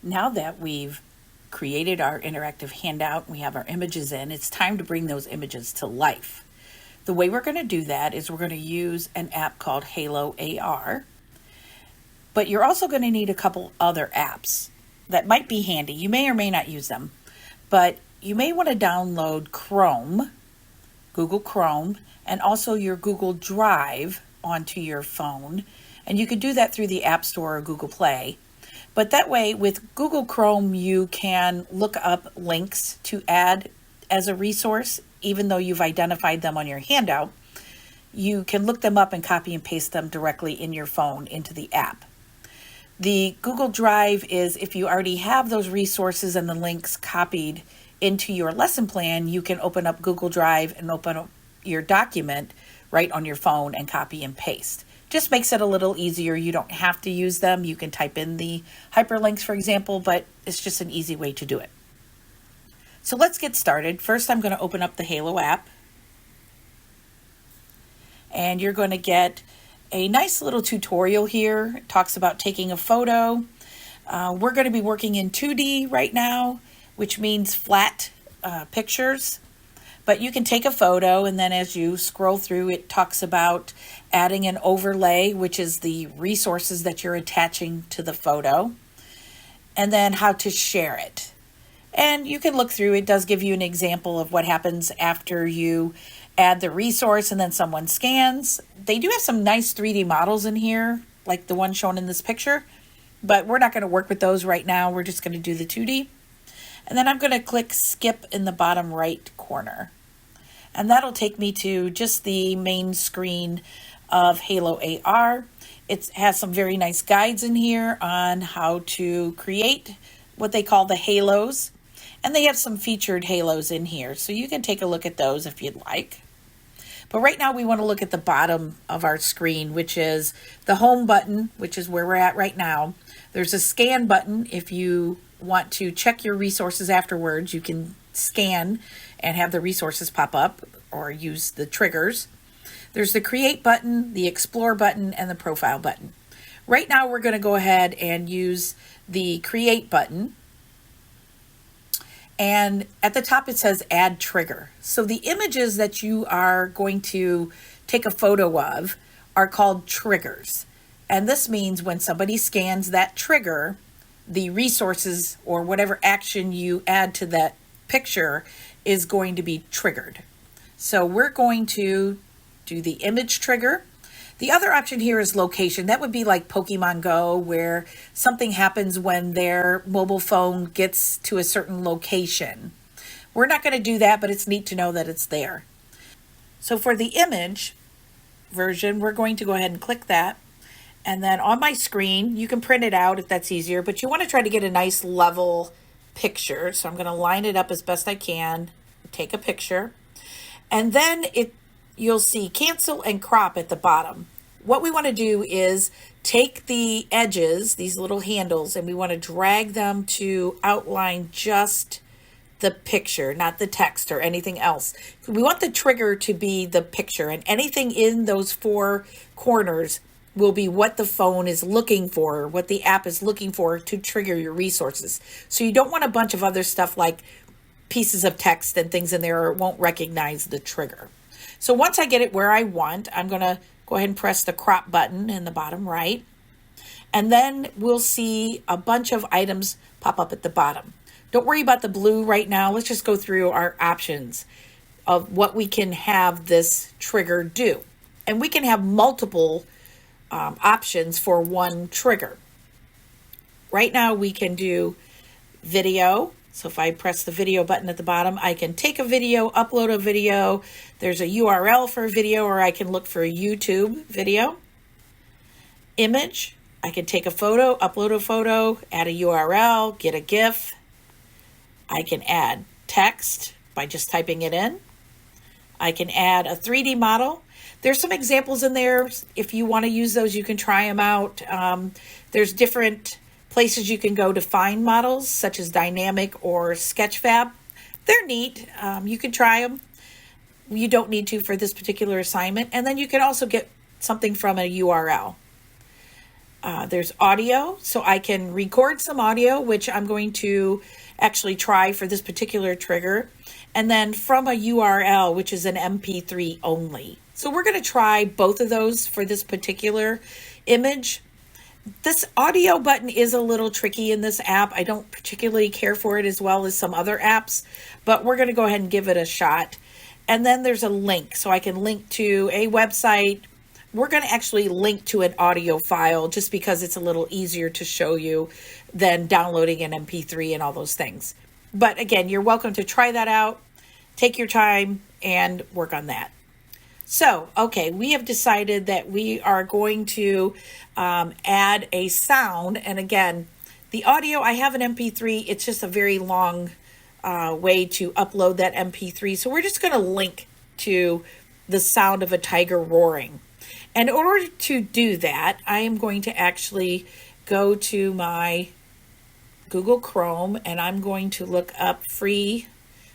Now that we've created our interactive handout, we have our images in, it's time to bring those images to life. The way we're going to do that is we're going to use an app called Halo AR, but you're also going to need a couple other apps that might be handy. You may or may not use them, but you may want to download Chrome, Google Chrome, and also your Google Drive onto your phone. And you can do that through the App Store or Google Play. But that way, with Google Chrome, you can look up links to add as a resource, even though you've identified them on your handout. You can look them up and copy and paste them directly in your phone into the app. The Google Drive is if you already have those resources and the links copied into your lesson plan, you can open up Google Drive and open up your document right on your phone and copy and paste. Just makes it a little easier. You don't have to use them. You can type in the hyperlinks, for example, but it's just an easy way to do it. So let's get started. First, I'm going to open up the Halo app. And you're going to get a nice little tutorial here. It talks about taking a photo. We're going to be working in 2D right now, which means flat pictures. But you can take a photo, and then as you scroll through, it talks about adding an overlay, which is the resources that you're attaching to the photo, and then how to share it. And you can look through, it does give you an example of what happens after you add the resource and then someone scans. They do have some nice 3D models in here, like the one shown in this picture, but we're not going to work with those right now. We're just going to do the 2D. And then I'm going to click skip in the bottom right corner. And that'll take me to just the main screen of Halo AR. It has some very nice guides in here on how to create what they call the halos. And they have some featured halos in here, so you can take a look at those if you'd like. But right now we want to look at the bottom of our screen, which is the home button, which is where we're at right now. There's a scan button. If you want to check your resources afterwards, you can scan and have the resources pop up or use the triggers. There's the create button, the explore button, and the profile button. Right now we're going to go ahead and use the create button. And at the top it says add trigger. So the images that you are going to take a photo of are called triggers. And this means when somebody scans that trigger, the resources or whatever action you add to that picture is going to be triggered. So we're going to do the image trigger. The other option here is location. That would be like Pokemon Go, where something happens when their mobile phone gets to a certain location. We're not going to do that, but it's neat to know that it's there. So for the image version, we're going to go ahead and click that. And then on my screen, you can print it out if that's easier, but you want to try to get a nice level picture. So I'm going to line it up as best I can, take a picture. And then you'll see cancel and crop at the bottom. What we want to do is take the edges, these little handles, and we want to drag them to outline just the picture, not the text or anything else. We want the trigger to be the picture, and anything in those four corners will be what the phone is looking for, what the app is looking for to trigger your resources. So you don't want a bunch of other stuff like pieces of text and things in there, or it won't recognize the trigger. So once I get it where I want, I'm going to go ahead and press the crop button in the bottom right. And then we'll see a bunch of items pop up at the bottom. Don't worry about the blue right now. Let's just go through our options of what we can have this trigger do. And we can have multiple options for one trigger. Right now we can do video. So if I press the video button at the bottom, I can take a video, upload a video. There's a URL for a video, or I can look for a YouTube video. Image, I can take a photo, upload a photo, add a URL, get a GIF. I can add text by just typing it in. I can add a 3D model. There's some examples in there. If you want to use those, you can try them out. There's different places you can go to find models, such as Dynamic or Sketchfab. They're neat. You can try them. You don't need to for this particular assignment. And then you can also get something from a URL. There's audio, so I can record some audio, which I'm going to actually try for this particular trigger. And then from a URL, which is an MP3 only. So we're going to try both of those for this particular image. This audio button is a little tricky in this app. I don't particularly care for it as well as some other apps, but we're going to go ahead and give it a shot. And then there's a link, so I can link to a website. We're going to actually link to an audio file just because it's a little easier to show you than downloading an MP3 and all those things. But again, you're welcome to try that out. Take your time and work on that. So, okay, we have decided that we are going to add a sound. And again, the audio, I have an MP3. It's just a very long way to upload that MP3. So we're just going to link to the sound of a tiger roaring. And in order to do that, I am going to actually go to my Google Chrome and I'm going to look up free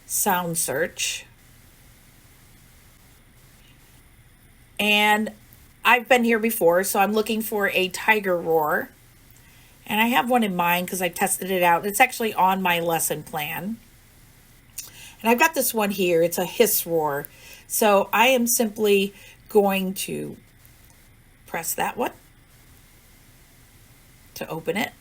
sound search. And I've been here before, so I'm looking for a tiger roar. And I have one in mind because I tested it out. It's actually on my lesson plan. And I've got this one here. It's a hiss roar. So I am simply going to press that one to open it.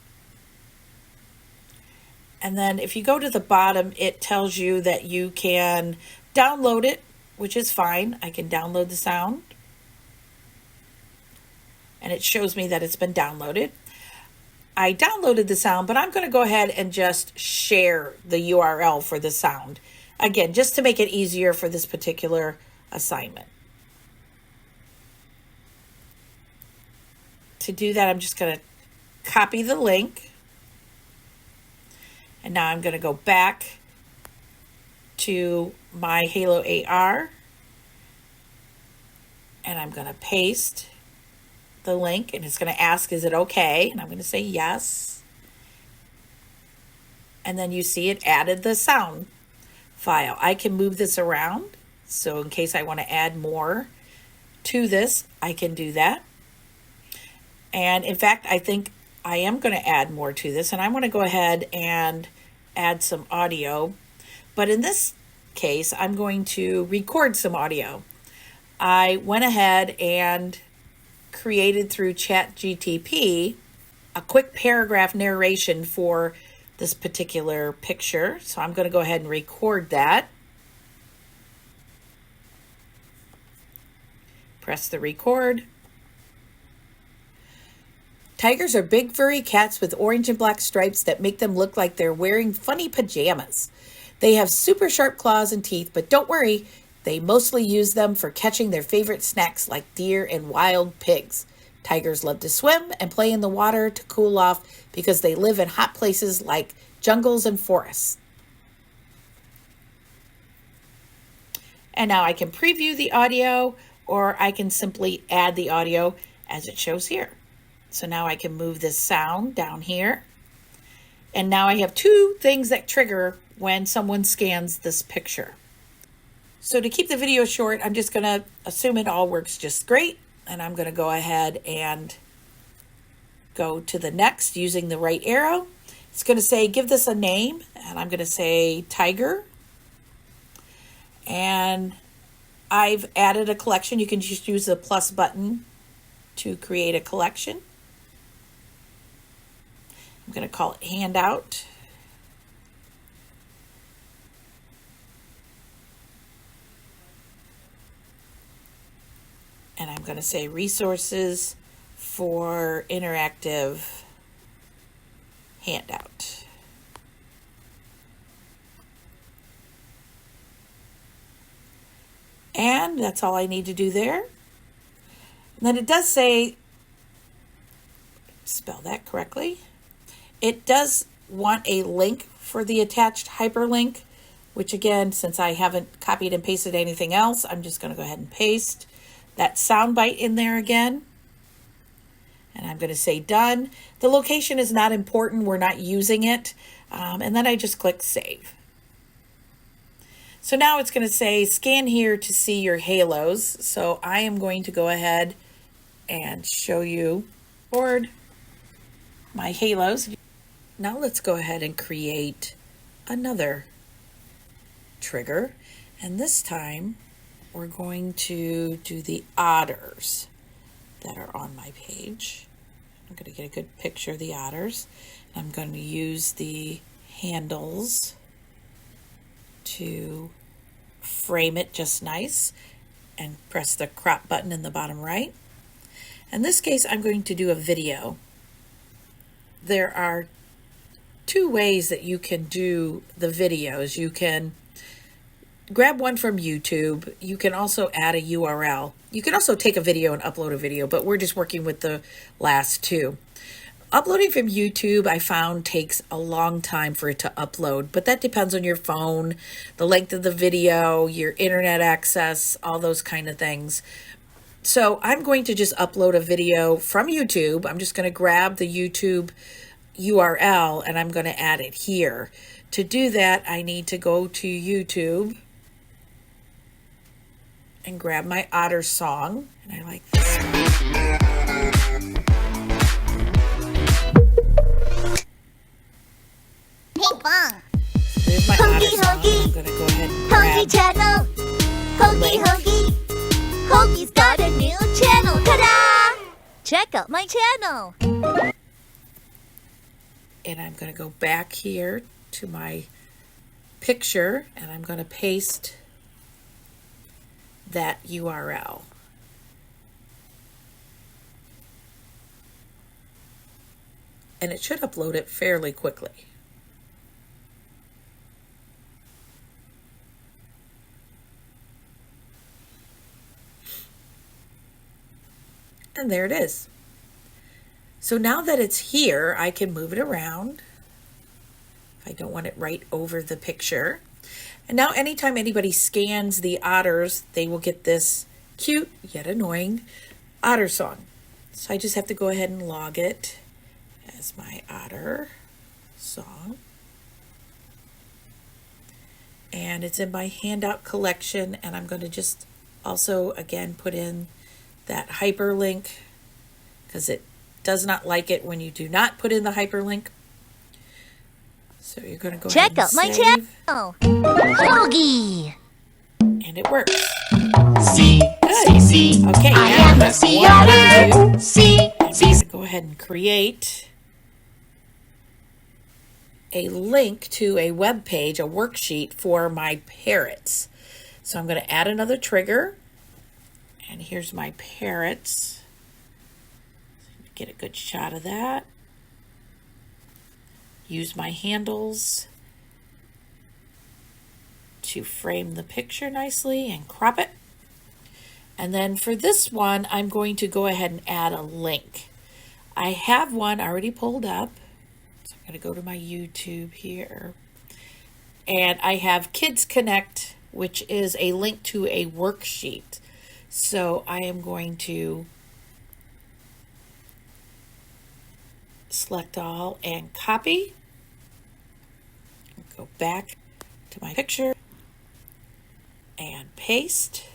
And then if you go to the bottom, it tells you that you can download it, which is fine. I can download the sound. And it shows me that it's been downloaded. I downloaded the sound, but I'm going to go ahead and just share the URL for the sound. Again, just to make it easier for this particular assignment. To do that, I'm just going to copy the link. And now I'm going to go back to my Halo AR. And I'm going to paste the link. And it's going to ask, is it okay? And I'm going to say yes. And then you see it added the sound file. I can move this around. So in case I want to add more to this, I can do that. And in fact, I think I am going to add more to this, and I want to go ahead and add some audio. But in this case, I'm going to record some audio. I went ahead and created through ChatGPT a quick paragraph narration for this particular picture. So I'm going to go ahead and record that. Press the record. Tigers are big furry cats with orange and black stripes that make them look like they're wearing funny pajamas. They have super sharp claws and teeth, but don't worry, they mostly use them for catching their favorite snacks like deer and wild pigs. Tigers love to swim and play in the water to cool off because they live in hot places like jungles and forests. And now I can preview the audio, or I can simply add the audio as it shows here. So now I can move this sound down here. And now I have two things that trigger when someone scans this picture. So to keep the video short, I'm just going to assume it all works just great. And I'm going to go ahead and go to the next using the right arrow. It's going to say, give this a name. And I'm going to say tiger. And I've added a collection. You can just use the plus button to create a collection. I'm going to call it Handout. And I'm going to say resources for interactive handout. And that's all I need to do there. And then it does say, spell that correctly. It does want a link for the attached hyperlink, which again, since I haven't copied and pasted anything else, I'm just going to go ahead and paste that soundbite in there again. And I'm going to say done. The location is not important. We're not using it. And then I just click save. So now it's going to say scan here to see your halos. So I am going to go ahead and show you board. my halos. Now let's go ahead and create another trigger. And this time we're going to do the otters that are on my page. I'm going to get a good picture of the otters. I'm going to use the handles to frame it just nice and press the crop button in the bottom right. In this case, I'm going to do a video. There are two ways that you can do the videos. You can grab one from YouTube. You can also add a URL. You can also take a video and upload a video, but we're just working with the last two. Uploading from YouTube, I found, takes a long time for it to upload, but that depends on your phone, the length of the video, your internet access, all those kind of things. So I'm going to just upload a video from YouTube. I'm just going to grab the YouTube URL and I'm going to add it here. To do that, I need to go to YouTube and grab my otter song. And I like this one. Ping pong. There's my otter song. I'm going to go ahead and grab Hoagie channel. Hoagie, Hoagie. Hoagie's got a new channel. Ta-da! Check out my channel. And I'm going to go back here to my picture and I'm going to paste that URL. And it should upload it fairly quickly. And there it is. So now that it's here, I can move it around. I don't want it right over the picture. And now anytime anybody scans the otters, they will get this cute yet annoying otter song. So I just have to go ahead and log it as my otter song. And it's in my handout collection, and I'm going to just also again put in that hyperlink because it does not like it when you do not put in the hyperlink. So you're going to go ahead and Check out my save, channel. Hoagie. and it works. See, Good. see, Okay, I now am a sea otter. See, see. go ahead and create a link to a web page, a worksheet for my parrots. So I'm going to add another trigger, and here's my parrots. Get a good shot of that. Use my handles to frame the picture nicely and crop it. And then for this one, I'm going to go ahead and add a link. I have one already pulled up. So I'm going to go to my YouTube here. And I have Kids Connect, which is a link to a worksheet. So I am going to select all and copy. Go back to my picture and paste.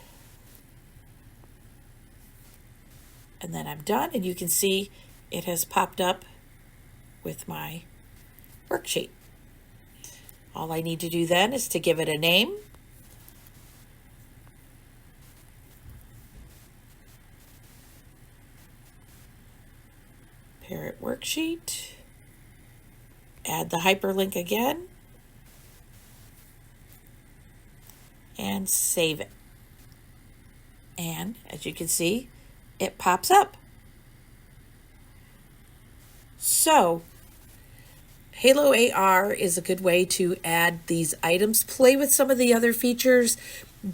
And then I'm done, and you can see it has popped up with my worksheet. All I need to do then is to give it a name. Parrot worksheet. Add the hyperlink again. And save it. And as you can see, it pops up. So, Halo AR is a good way to add these items. Play with some of the other features.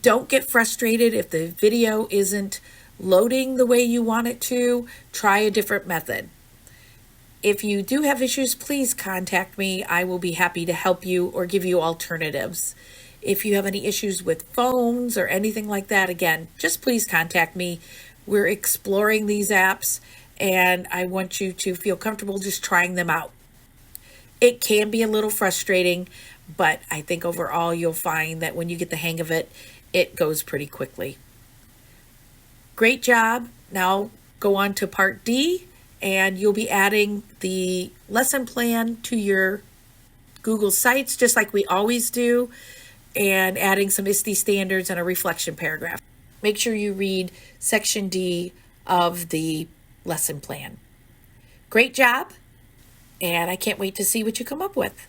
Don't get frustrated if the video isn't loading the way you want it to. Try a different method. If you do have issues, please contact me. I will be happy to help you or give you alternatives. If you have any issues with phones or anything like that, again, just please contact me. We're exploring these apps, and I want you to feel comfortable just trying them out. It can be a little frustrating, but I think overall you'll find that when you get the hang of it, it goes pretty quickly. Great job. Now go on to part D and you'll be adding the lesson plan to your Google Sites, just like we always do, and adding some ISTE standards and a reflection paragraph. Make sure you read Section D of the lesson plan. Great job, and I can't wait to see what you come up with.